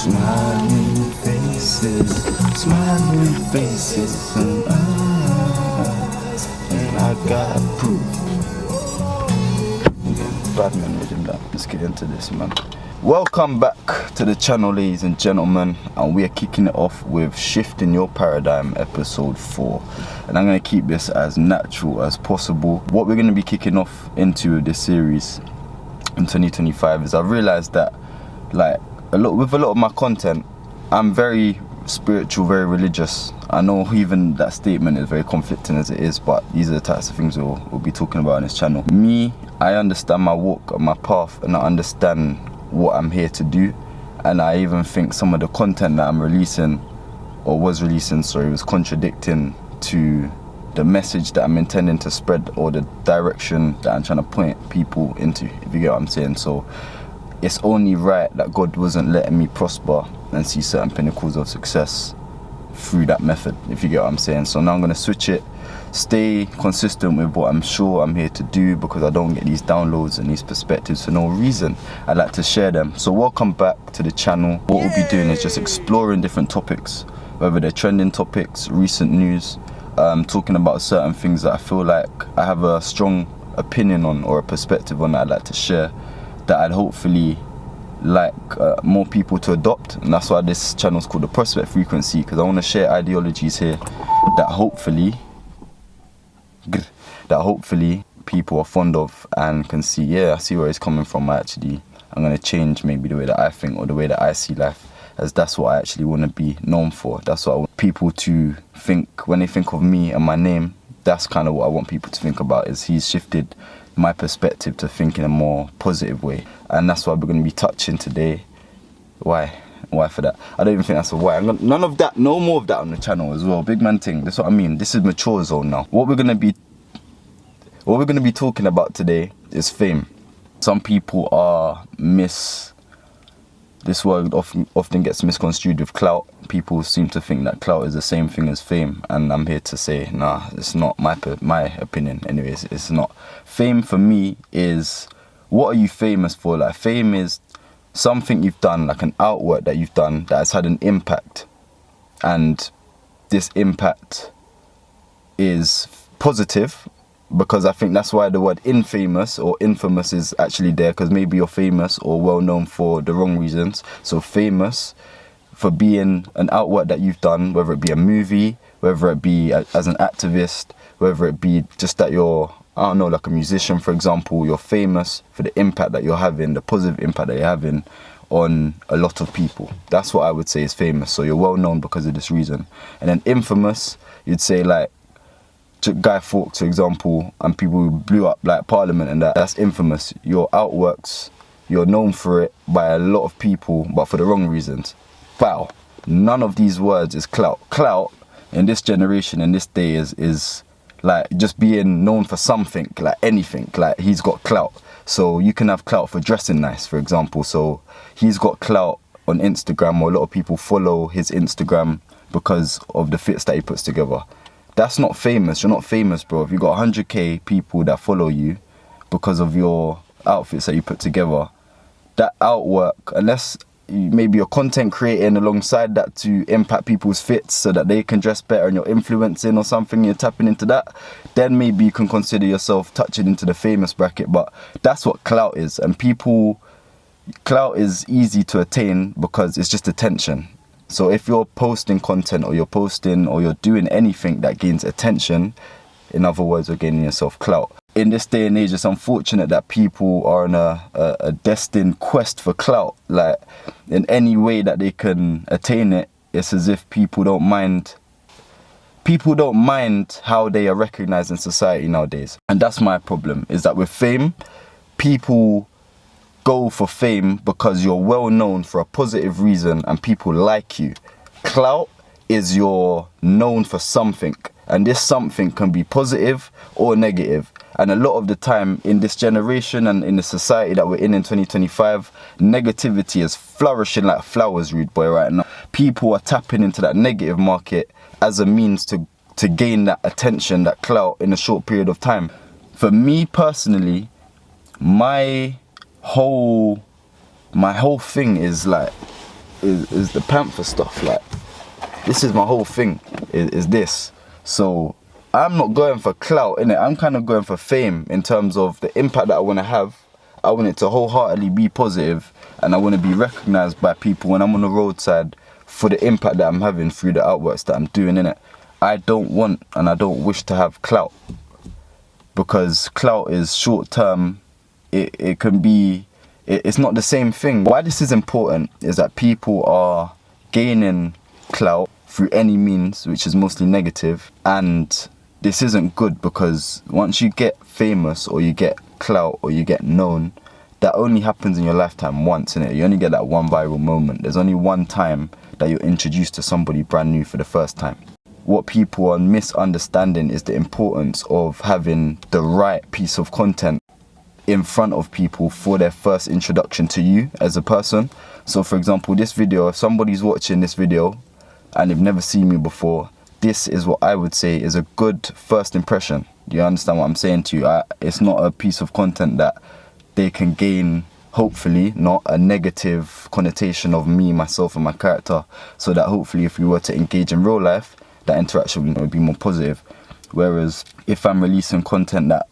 Smiling faces, and I got proof. Bad man made him that. Let's get into this, man. Welcome back to the channel, ladies and gentlemen, and we are kicking it off with Shifting Your Paradigm episode 4, and I'm going to keep this as natural as possible. What we're going to be kicking off into this series in 2025 is I've realized that with a lot of my content, I'm very spiritual, very religious. I know even that statement is very conflicting as it is, but these are the types of things we'll be talking about on this channel. Me, I understand my walk and my path, and I understand what I'm here to do, and I even think some of the content that I'm releasing, or was releasing, was contradicting to the message that I'm intending to spread, or the direction that I'm trying to point people into, if you get what I'm saying. So it's only right that God wasn't letting me prosper and see certain pinnacles of success through that method, if you get what I'm saying. So now I'm going to switch it, stay consistent with what I'm sure I'm here to do, because I don't get these downloads and these perspectives for no reason. I like to share them. So welcome back to the channel. What we'll be doing is just exploring different topics, whether they're trending topics, recent news, talking about certain things that I feel like I have a strong opinion on or a perspective on that I'd like to share, that I'd hopefully like more people to adopt. And that's why this channel is called the Prospect Frequency, because I want to share ideologies here that hopefully people are fond of and can see, yeah, I see where it's coming from. I'm going to change maybe the way that I think or the way that I see life, as that's what I actually want to be known for. That's what I want people to think when they think of me and my name. That's kind of what I want people to think about, is he's shifted my perspective to think in a more positive way. And that's why we're going to be touching today. Why for that? I don't even think that's a why. None of that, no more of that on the channel as well. Big man thing, that's what I mean. This is mature zone now. What we're going to be talking about today is fame. Some people this word often gets misconstrued with clout. People seem to think that clout is the same thing as fame, and I'm here to say, nah, it's not. My opinion anyways, it's not. Fame for me is, what are you famous for? Like, fame is something you've done, like an artwork that you've done that has had an impact, and this impact is positive, because I think that's why the word infamous or infamous is actually there, because maybe you're famous or well known for the wrong reasons. So famous for being an artwork that you've done, whether it be a movie, whether it be as an activist, whether it be just that you're, I don't know, like a musician, for example. You're famous for the impact that you're having, the positive impact that you're having on a lot of people. That's what I would say is famous. So you're well known because of this reason. And then infamous, you'd say like Guy Fawkes, for example, and people who blew up like Parliament, and that's infamous. Your artworks, you're known for it by a lot of people, but for the wrong reasons. Wow, none of these words is clout. Clout in this generation, in this day, is like just being known for something, like anything. Like, he's got clout. So you can have clout for dressing nice, for example. So he's got clout on Instagram, or a lot of people follow his Instagram because of the fits that he puts together. That's not famous. You're not famous, bro. If you got 100k people that follow you because of your outfits that you put together, that artwork, unless maybe you're content creating alongside that to impact people's fits so that they can dress better, and you're influencing or something, you're tapping into that, then maybe you can consider yourself touching into the famous bracket. But that's what clout is. And clout is easy to attain because it's just attention. So if you're posting content, or you're doing anything that gains attention, in other words, you're gaining yourself clout. In this day and age, it's unfortunate that people are on a destined quest for clout. Like, in any way that they can attain it, it's as if people don't mind how they are recognized in society nowadays. And that's my problem, is that with fame, people go for fame because you're well known for a positive reason and people like you. Clout is you're known for something, and this something can be positive or negative. And a lot of the time in this generation and in the society that we're in 2025, negativity is flourishing like flowers, rude boy, right now. People are tapping into that negative market as a means to gain that attention, that clout, in a short period of time. For me personally, my whole thing is like, is the Panther stuff. Like, this is my whole thing, is this. So I'm not going for clout, innit? I'm kind of going for fame in terms of the impact that I want to have. I want it to wholeheartedly be positive, and I want to be recognized by people when I'm on the roadside for the impact that I'm having through the artworks that I'm doing, innit? I don't want and I don't wish to have clout, because clout is short term. It can be, it's not the same thing. Why this is important is that people are gaining clout through any means, which is mostly negative, and this isn't good, because once you get famous or you get clout or you get known, that only happens in your lifetime once, innit? You only get that one viral moment. There's only one time that you're introduced to somebody brand new for the first time. What people are misunderstanding is the importance of having the right piece of content in front of people for their first introduction to you as a person. So for example, this video, if somebody's watching this video and they've never seen me before, this is what I would say is a good first impression. Do you understand what I'm saying to you? It's not a piece of content that they can gain, hopefully, not a negative connotation of me, myself and my character, so that hopefully if we were to engage in real life, that interaction would be more positive. Whereas if I'm releasing content that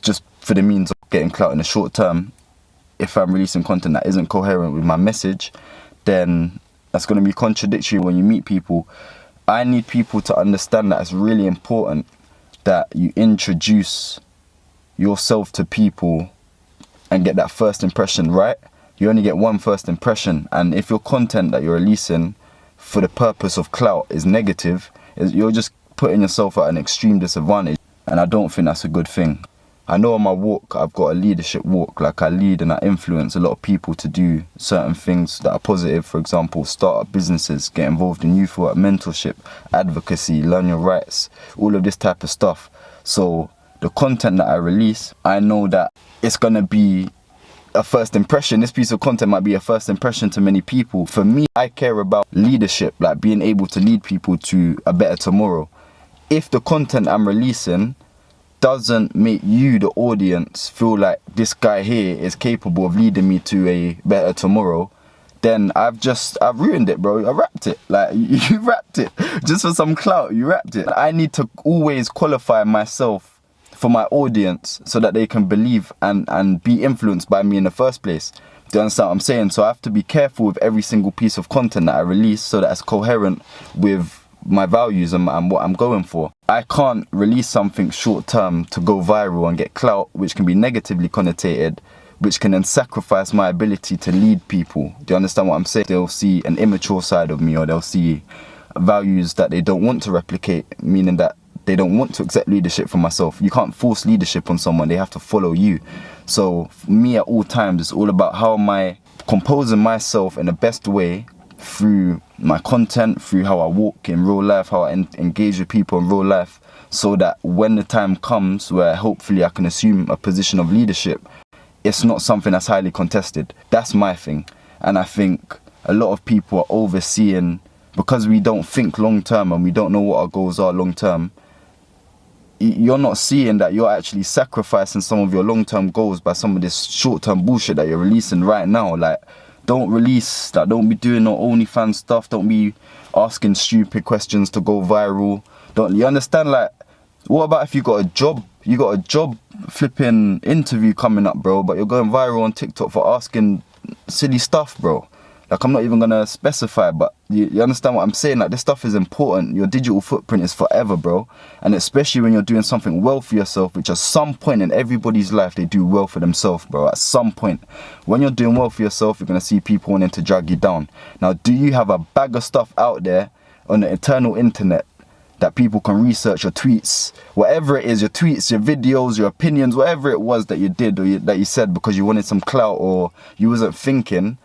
just for the means of getting clout in the short term, if I'm releasing content that isn't coherent with my message, then that's going to be contradictory when you meet people. I need people to understand that it's really important that you introduce yourself to people and get that first impression right. You only get one first impression, and if your content that you're releasing for the purpose of clout is negative, you're just putting yourself at an extreme disadvantage, and I don't think that's a good thing. I know on my walk, I've got a leadership walk. Like, I lead and I influence a lot of people to do certain things that are positive. For example, start up businesses, get involved in youth work, mentorship, advocacy, learn your rights, all of this type of stuff. So the content that I release, I know that it's gonna be a first impression. This piece of content might be a first impression to many people. For me, I care about leadership, like being able to lead people to a better tomorrow. If the content I'm releasing doesn't make you, the audience, feel like this guy here is capable of leading me to a better tomorrow, then I've ruined it, bro. I wrapped it. Like, you wrapped it. Just for some clout, you wrapped it. I need to always qualify myself for my audience so that they can believe and be influenced by me in the first place. Do you understand what I'm saying? So I have to be careful with every single piece of content that I release so that it's coherent with my values and what I'm going for. I can't release something short term to go viral and get clout, which can be negatively connotated, which can then sacrifice my ability to lead people. Do you understand what I'm saying? They'll see an immature side of me, or they'll see values that they don't want to replicate, meaning that they don't want to accept leadership from myself. You can't force leadership on someone, they have to follow you. So for me, at all times, it's all about how am I composing myself in the best way through my content, through how I walk in real life, how I engage with people in real life, so that when the time comes where hopefully I can assume a position of leadership, it's not something that's highly contested. That's my thing. And I think a lot of people are overseeing, because we don't think long term and we don't know what our goals are long term, you're not seeing that you're actually sacrificing some of your long-term goals by some of this short-term bullshit that you're releasing right now. Like, don't release that. Don't be doing no OnlyFans stuff. Don't be asking stupid questions to go viral. You understand? Like, what about if you got a job? You got a job flipping interview coming up, bro, but you're going viral on TikTok for asking silly stuff, bro. Like, I'm not even gonna specify, but you understand what I'm saying? Like, this stuff is important. Your digital footprint is forever, bro. And especially when you're doing something well for yourself, which at some point in everybody's life, they do well for themselves, bro. At some point, when you're doing well for yourself, you're gonna see people wanting to drag you down. Now, do you have a bag of stuff out there on the eternal internet that people can research, your tweets, whatever it is, your tweets, your videos, your opinions, whatever it was that you did or that you said because you wanted some clout or you wasn't thinking?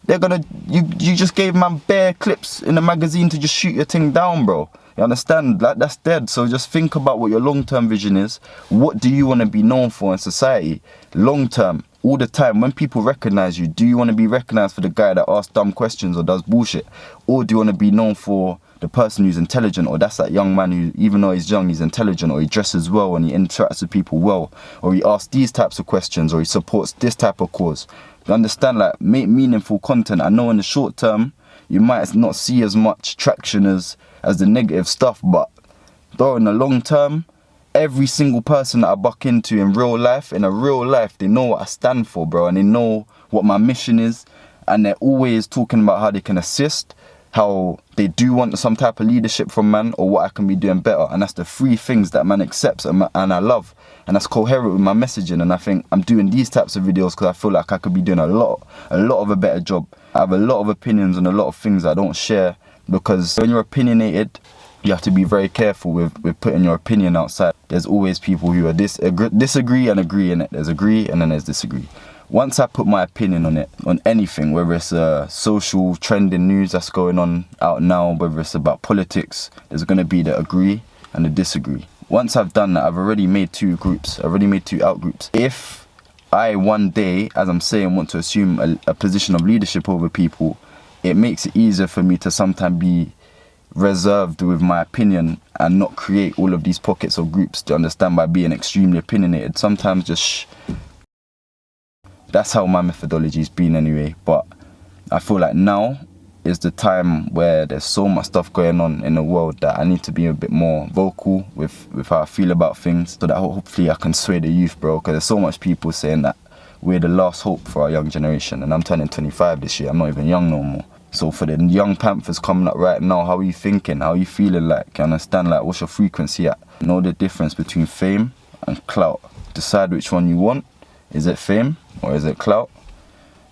You just gave man bare clips in a magazine to just shoot your thing down, bro. You understand? Like, that's dead. So just think about what your long-term vision is. What do you want to be known for in society? Long-term, all the time. When people recognize you, do you want to be recognized for the guy that asks dumb questions or does bullshit? Or do you want to be known for the person who's intelligent, or that's that young man who, even though he's young, he's intelligent, or he dresses well and he interacts with people well, or he asks these types of questions, or he supports this type of cause? You understand? Like, make meaningful content. I know in the short term, you might not see as much traction as the negative stuff, but though in the long term, every single person that I buck into in real life, they know what I stand for, bro, and they know what my mission is, and they're always talking about how they can assist, how they do want some type of leadership from man, or what I can be doing better. And that's the three things that man accepts and I love, and that's coherent with my messaging. And I think I'm doing these types of videos because I feel like I could be doing a lot of a better job. I have a lot of opinions on a lot of things I don't share, because when you're opinionated, you have to be very careful with putting your opinion outside. There's always people who are disagree and agree in it. There's agree and then there's disagree. Once I put my opinion on it, on anything, whether it's social trending news that's going on out now, whether it's about politics, there's going to be the agree and the disagree. Once I've done that, I've already made two groups. I've already made two out groups. If I one day, as I'm saying, want to assume a position of leadership over people, it makes it easier for me to sometimes be reserved with my opinion and not create all of these pockets or groups, to understand, by being extremely opinionated. Sometimes just that's how my methodology's been anyway. But I feel like now is the time where there's so much stuff going on in the world that I need to be a bit more vocal with how I feel about things, so that hopefully I can sway the youth, bro, because there's so much people saying that we're the last hope for our young generation, and I'm turning 25 this year. I'm not even young no more. So for the young Panthers coming up right now, how are you thinking? How are you feeling? Like, you understand, like, what's your frequency at? Know the difference between fame and clout. Decide which one you want. Is it fame or is it clout?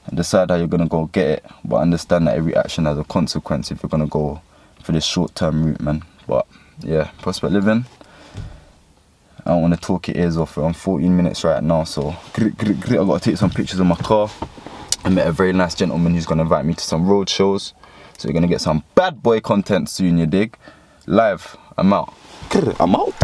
And decide how you're going to go get it. But understand that every action has a consequence if you're going to go for this short-term route, man. But yeah, prospect living. I don't want to talk your ears off. We're on 14 minutes right now, so I've got to take some pictures of my car. I met a very nice gentleman who's going to invite me to some road shows. So you're going to get some bad boy content soon, you dig? Live. I'm out. I'm out.